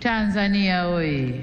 Tanzania oye!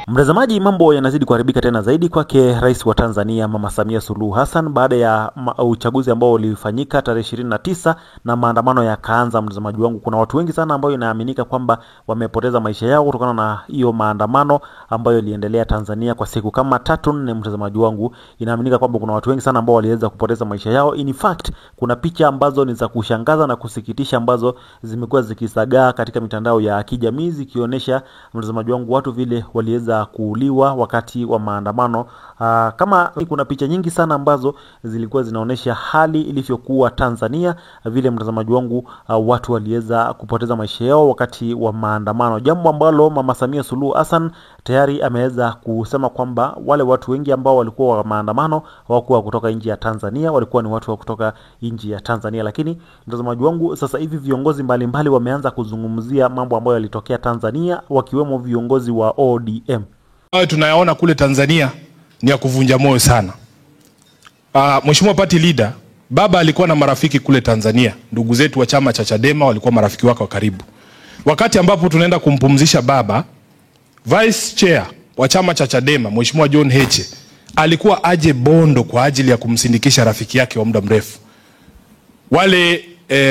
Mtazamaji, mambo yanazidi kuharibika tena zaidi kwake Rais wa Tanzania Mama Samia Suluhu Hassan baada ya uchaguzi ambao ulifanyika tarehe 29 na maandamano yakaanza. Mtazamaji wangu, kuna watu wengi sana ambao inaaminika kwamba wamepoteza maisha yao kutokana na hiyo maandamano ambayo iliendelea Tanzania kwa siku kama 3-4. Mtazamaji wangu, inaaminika kwamba kuna watu wengi sana ambao waliweza kupoteza maisha yao. In fact, kuna picha ambazo ni za kushangaza na kusikitisha ambazo zimekuwa zikisagaa katika mitandao ya kijamii zikionyesha, mtazamaji wangu, watu vile waliweza kuuliwa wakati wa maandamano. Kama kuna picha nyingi sana ambazo zilikuwa zinaonesha hali ilivyokuwa Tanzania, vile mtazamaji wangu, watu waliweza kupoteza maisha yao wakati wa maandamano, jambo ambalo Mama Samia Suluhu Hassan tayari ameweza kusema kwamba wale watu wengi ambao walikuwa wa maandamano hawakuwa kutoka nchi ya Tanzania, walikuwa ni watu wa kutoka nchi ya Tanzania. Lakini mtazamaji wangu, sasa hivi viongozi mbalimbali wameanza kuzungumzia mambo ambayo yalitokea Tanzania, wakiwemo viongozi wa ODM. Tunayaona kule Tanzania ni ya kuvunja moyo sana. Mheshimiwa party leader, baba alikuwa na marafiki kule Tanzania. Ndugu zetu wa chama cha Chadema walikuwa marafiki wake wa karibu. Wakati ambapo tunaenda kumpumzisha baba, vice chair wa chama cha Chadema Mheshimiwa John Heche alikuwa aje Bondo kwa ajili ya kumsindikisha rafiki yake wa muda mrefu.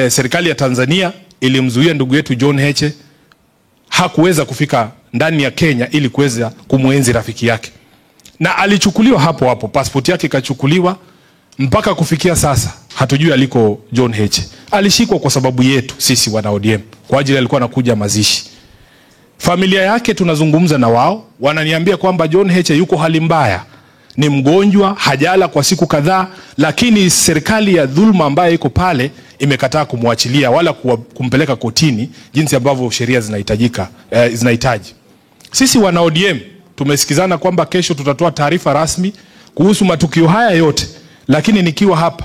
Serikali ya Tanzania ilimzuia ndugu yetu John Heche, hakuweza kufika ndani ya Kenya ili kuweza kumuenzi rafiki yake, na alichukuliwa hapo hapo, passport yake ikachukuliwa. Mpaka kufikia sasa hatujui aliko John Heche. Alishikwa kwa sababu yetu sisi wana ODM, kwa ajili alikuwa anakuja mazishi. Familia yake tunazungumza na wao, wananiambia kwamba John Heche yuko hali mbaya, ni mgonjwa, hajala kwa siku kadhaa, lakini serikali ya dhulma ambayo iko pale imekataa kumwachilia wala kumpeleka kotini jinsi ambavyo sheria zinahitaji. Sisi wana ODM tumesikizana kwamba kesho tutatoa taarifa rasmi kuhusu matukio haya yote, lakini nikiwa hapa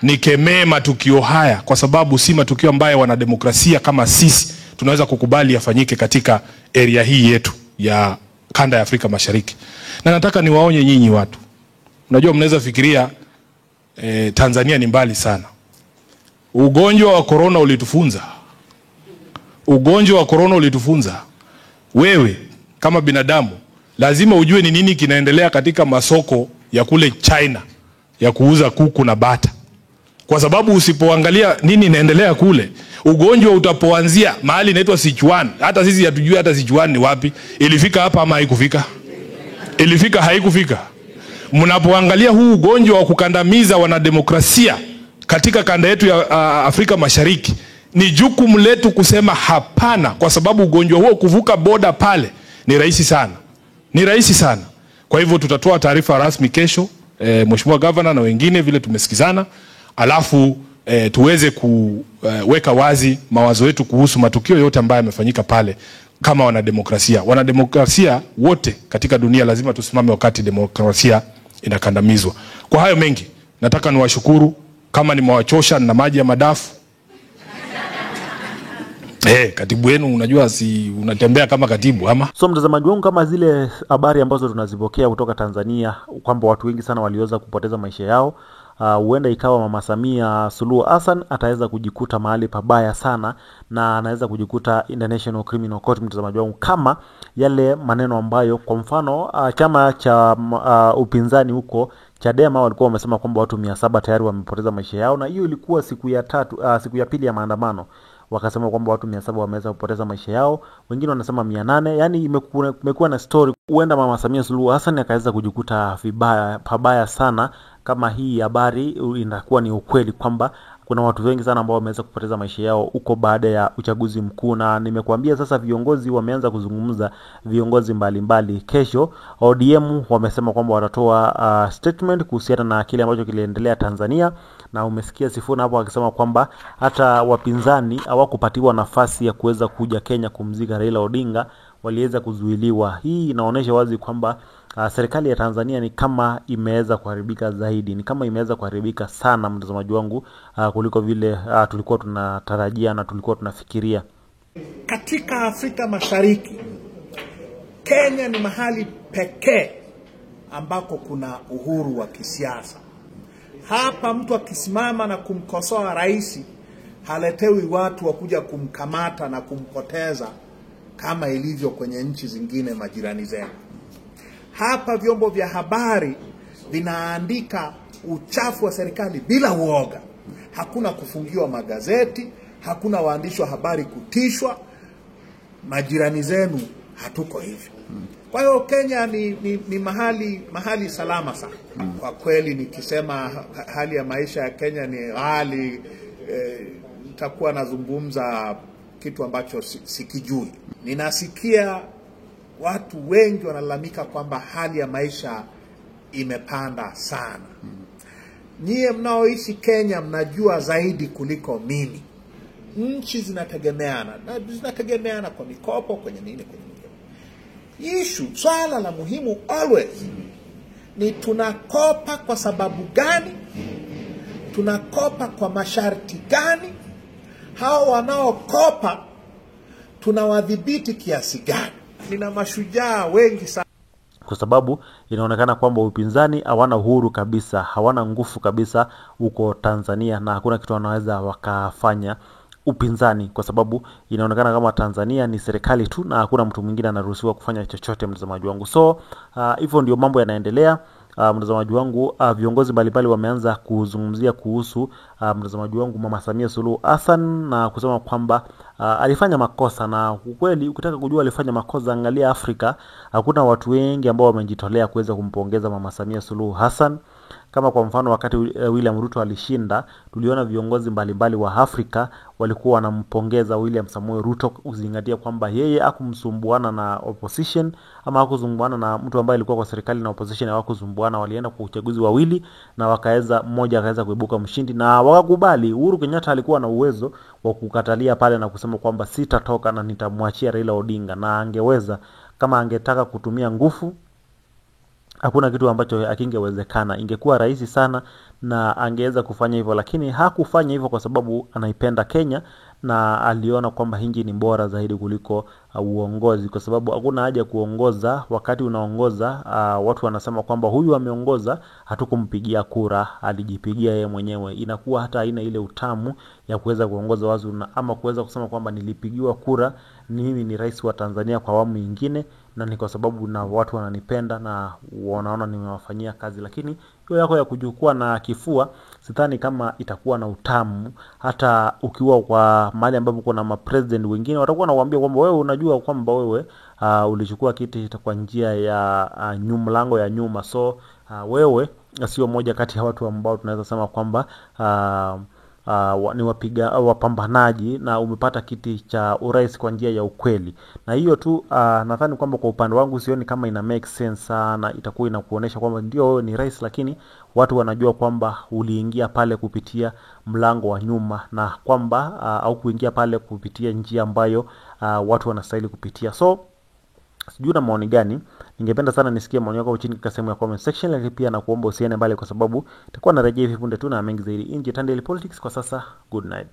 nikemee matukio haya kwa sababu si matukio ambayo wanademokrasia kama sisi tunaweza kukubali yafanyike katika area hii yetu ya kanda ya Afrika Mashariki. Na nataka niwaonye nyinyi watu. Unajua, mnaweza fikiria Tanzania ni mbali sana. Ugonjwa wa corona ulitufunza. Wewe kama binadamu lazima ujue ni nini kinaendelea katika masoko ya kule China ya kuuza kuku na bata. Kwa sababu usipoangalia nini inaendelea kule, ugonjwa utapoanzia mahali inaitwa Sichuan. Hata sisi hatujui hata Sichuan ni wapi. Ilifika hapa ama haikufika? Ilifika, haikufika. Mnapoangalia huu ugonjwa wa kukandamiza wanademokrasia katika kanda yetu ya Afrika Mashariki, ni jukumu letu kusema hapana, kwa sababu ugonjwa huo kuvuka boda pale ni rahisi sana. Kwa hivyo tutatoa taarifa rasmi kesho, Mheshimiwa Governor na wengine vile tumesikizana, alafu tuweze kuweka wazi mawazo yetu kuhusu matukio yote ambayo yamefanyika pale. Kama wanademokrasia wote katika dunia lazima tusimame wakati demokrasia inakandamizwa. Kwa hayo mengi, nataka niwashukuru. Kama nimewachosha na maji ya madafu, katibu wenu unajua si unatembea kama katibu ama. So mtazamaji wangu, kama zile habari ambazo tunazipokea kutoka Tanzania kwamba watu wengi sana waliweza kupoteza maisha yao, huenda ikawa Mama Samia Suluhu Hassan ataweza kujikuta mahali pabaya sana, na anaweza kujikuta International Criminal Court, mtazamaji wangu, kama yale maneno ambayo kwa mfano chama cha upinzani huko Chadema walikuwa wamesema kwamba watu 700 tayari wamepoteza maisha yao, na hiyo ilikuwa siku ya pili ya maandamano. Wakasema kwamba watu 700 wameweza kupoteza maisha yao, wengine wanasema 800. Yani imekuwa na story. Huenda Mama Samia Suluhu Hassan akaweza kujikuta pabaya sana kama hii habari inakuwa ni ukweli, kwamba kuna watu wengi sana ambao wameweza kupoteza maisha yao huko baada ya uchaguzi mkuu. Na nimekuambia sasa viongozi wameanza kuzungumza, viongozi mbalimbali. Kesho ODM wamesema kwamba watatoa statement kuhusiana na kile ambacho kiliendelea Tanzania, na umesikia Sifuna hapo akisema kwamba hata wapinzani hawakupatiwa nafasi ya kuweza kuja Kenya kumzika Raila Odinga, waliweza kuzuiliwa. Hii inaonyesha wazi kwamba serikali ya Tanzania ni kama imeweza kuharibika zaidi, ni kama imeweza kuharibika sana, mtazamaji wangu, kuliko vile tulikuwa tunatarajia na tulikuwa tunafikiria. Katika Afrika Mashariki, Kenya ni mahali pekee ambako kuna uhuru wa kisiasa. Hapa mtu akisimama na kumkosoa rais, haletewi watu wa kuja kumkamata na kumpoteza kama ilivyo kwenye nchi zingine majirani zenu. Hapa vyombo vya habari vinaandika uchafu wa serikali bila uoga. Hakuna kufungiwa magazeti, hakuna waandishi wa habari kutishwa. Majirani zenu hatuko hivyo. Kwa hiyo Kenya ni mahali salama sana. Kwa kweli nikisema hali ya maisha ya Kenya ni ghali, nitakuwa nazungumza kitu ambacho sikijui. Ninasikia watu wengi wanalalamika kwamba hali ya maisha imepanda sana. Nyie mnaoishi Kenya mnajua zaidi kuliko mimi. Nchi zinategemeana kwa mikopo, kwenye nini. Swala la muhimu always ni tunakopa kwa sababu gani, tunakopa kwa masharti gani, hao wanaokopa tunawadhibiti kiasi gani. Nina mashujaa wengi sana, kwa sababu inaonekana kwamba upinzani hawana uhuru kabisa, hawana nguvu kabisa huko Tanzania, na hakuna kitu wanaweza wakafanya upinzani, kwa sababu inaonekana kama Tanzania ni serikali tu na hakuna mtu mwingine anaruhusiwa kufanya chochote, mtazamaji wangu. So hivyo ndio mambo yanaendelea. Mtazamaji wangu, viongozi mbalimbali wameanza kuzungumzia kuhusu mtazamaji wangu Mama Samia Suluhu Hassan, na kusema kwamba alifanya makosa. Na ukweli ukitaka kujua alifanya makosa, angalia Afrika, hakuna watu wengi ambao wamejitolea kuweza kumpongeza Mama Samia Suluhu Hassan. Kama kwa mfano wakati William Ruto alishinda, tuliona viongozi mbalimbali wa Afrika walikuwa wanampongeza William Samoei Ruto, uzingatia kwamba yeye hakumsumbuana na opposition, ama hakusumbuana na mtu ambaye alikuwa kwa serikali na opposition hawakusumbuana. Walienda kwa uchaguzi wawili na mmoja akaweza kuibuka mshindi na wakakubali. Uhuru Kenyatta alikuwa na uwezo wa kukatalia pale na kusema kwamba sitatoka na nitamwachia Raila Odinga, na angeweza, kama angetaka kutumia nguvu, hakuna kitu ambacho hakingewezekana. Ingekuwa rahisi sana na angeweza kufanya hivyo, lakini hakufanya hivyo kwa sababu anaipenda Kenya na aliona kwamba hinji ni bora zaidi kuliko uongozi, kwa sababu hakuna haja kuongoza wakati unaongoza watu wanasema kwamba huyu ameongoza, hatukumpigia kura, alijipigia yeye mwenyewe. Inakuwa hata haina ile utamu ya kuweza kuongoza watu, ama kuweza kusema kwamba nilipigiwa kura, mimi ni rais wa Tanzania kwa awamu nyingine, na ni kwa sababu na watu wananipenda na wanaona nimewafanyia kazi. Lakini hiyo yako ya kujukua na kifua, sidhani kama itakuwa na utamu. Hata ukiwa kwa mahali ambapo kuna mapresident wengine, watakuwa wanakuambia kwamba wewe unajua kwamba wewe ulichukua kiti kwa njia ya mlango ya nyuma. So wewe sio moja kati ya watu ambao tunaweza sema kwamba ni wapambanaji na umepata kiti cha urais kwa njia ya ukweli. Na hiyo tu nadhani kwamba kwa upande wangu sioni kama ina make sense sana. Itakuwa inakuonesha kwamba ndio wewe ni rais, lakini watu wanajua kwamba uliingia pale kupitia mlango wa nyuma, na kwamba au kuingia pale kupitia njia ambayo watu wanastahili kupitia. So sijui na maoni gani. Ningependa sana nisikie maoni yako chini katika sehemu ya comment section, lakini pia nakuomba usiende mbali, kwa sababu itakuwa narejea hivi punde tu na mengi zaidi nje Daily Politics. Kwa sasa, good night.